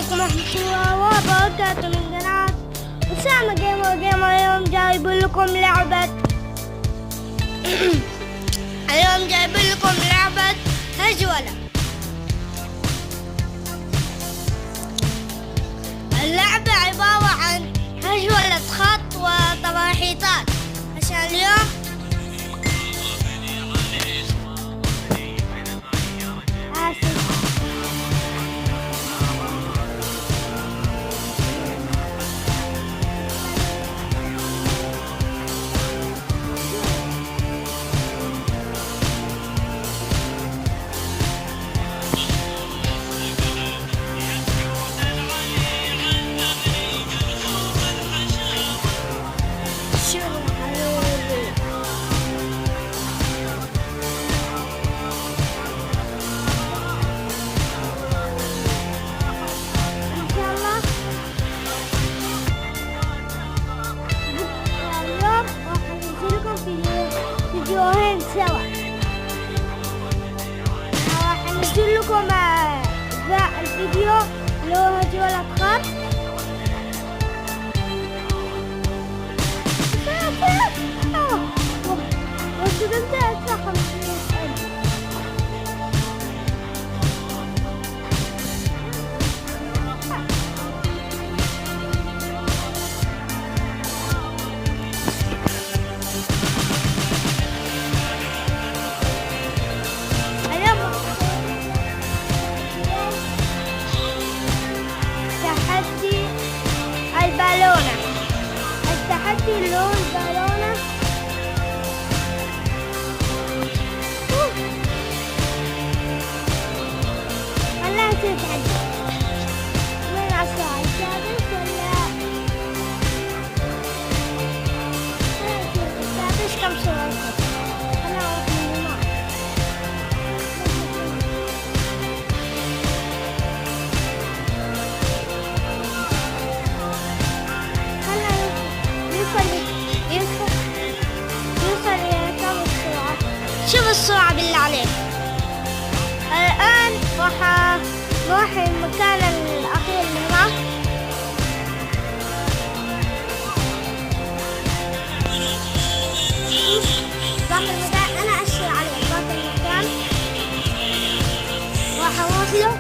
عليكم ورحمة الله وبركاته من قناة أسامة جيمر. اليوم جايب لكم لعبة هجولة. اللعبة عبارة عن هجولة خط وطواحيطات. عشان اليوم فيديوهين سوا. راح انزل لكم ذا الفيديو اللي هو هجولة خط. واستخدمت ادفع 500,000. التحدي اللي هو البالونة. خلاها تتحدى من أسرع السادس ولا السادس كم سرعة. شوف السرعة بالله عليك. الآن راح نروح المكان الأخير اللي هناك. راح المكان أنا أشير عليه. راح المكان راح أروح له.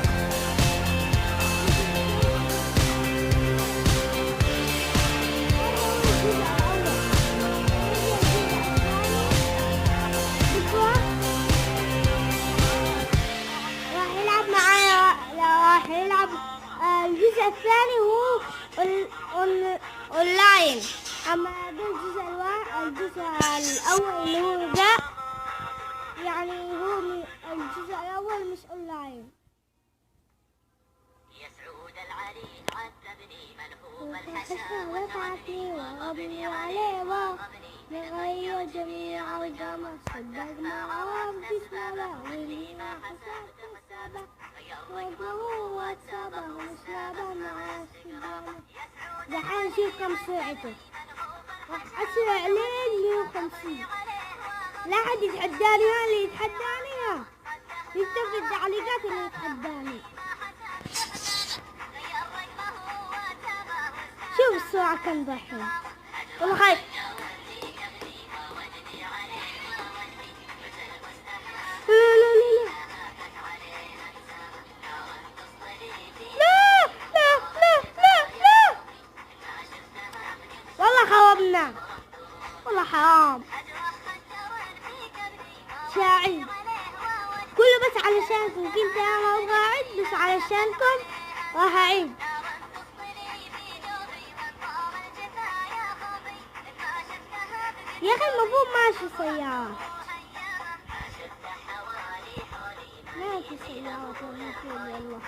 الجزء الثاني هو اونلاين. اما الجزء الاول اللي هو ذا يعني هو الجزء الاول مش اونلاين. يسعود العلي عذبني ملهوب الحسن وتعبني وغبني عليه لغير جميع القمر صدق ما عرفت اسمه ولي ما حسبت حسابه وضعوا واتسابه وسلابه مع السلامة. دحين شوف كم سرعته. راح أسرع لين 150. لا حد يتحداني. اللي يتحداني يكتب في التعليقات اللي يتحداني. شوف السرعة كم دحين. والله خايف. والله حرام. ساعد كله بس علشانكم. كنت انا ابغى اعيد بس علشانكم راح اعيد. يا اخي المفروض ماشي سيارات. ماشي سيارات المفروض والله.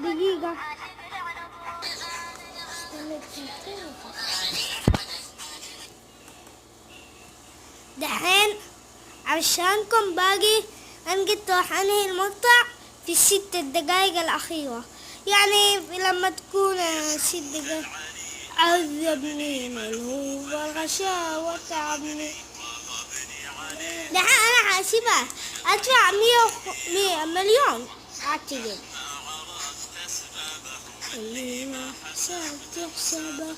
دقيقة. دحين عشانكم باقي أنا قلت راح أنهي المقطع في 6 دقايق الأخيرة، يعني لما تكون 6 دقايق. عذبني ملهوف الغشاوة تعبني. دحين أنا حاسبها أدفع 100 مليون أعتقد. اللي ما حسبت حسابه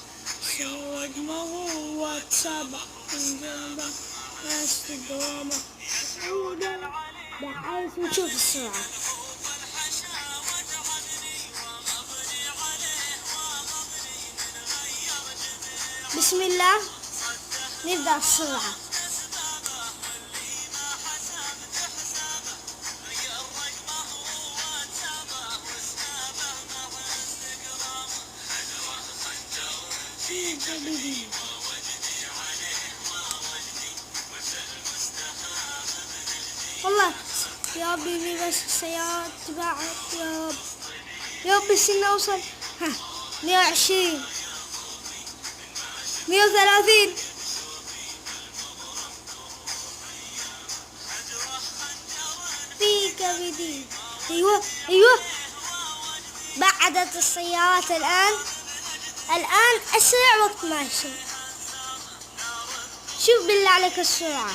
سوى دماغه واتسابه من جنبه ناس في الدوامة بحيث نشوف السرعة. بسم الله نبدأ السرعة. والله يا ربي بس السيارات تبعت يا رب، يا رب بس نوصل 120 130. في كبدي. ايوه بعدت السيارات الآن أسرع وقت ماشي. شوف بالله عليك السرعة.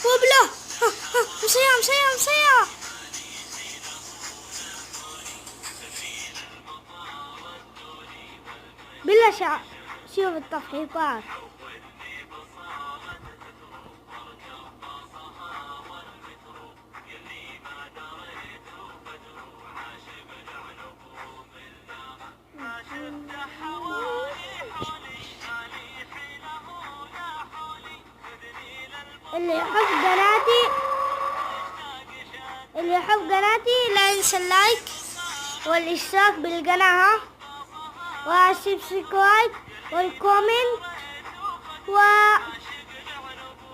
وبلا مسيرة بالله شوف التفحيطات. اللي يحب قناتي لا ينسى اللايك والاشتراك بالقناة والسبسكرايب والكومنت،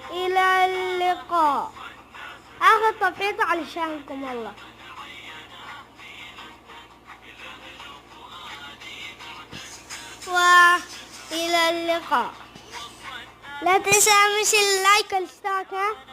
وإلى اللقاء. آخر تفحيط علشانكم والله. وإلى اللقاء. لا تنسى مش اللايك والاشتراك.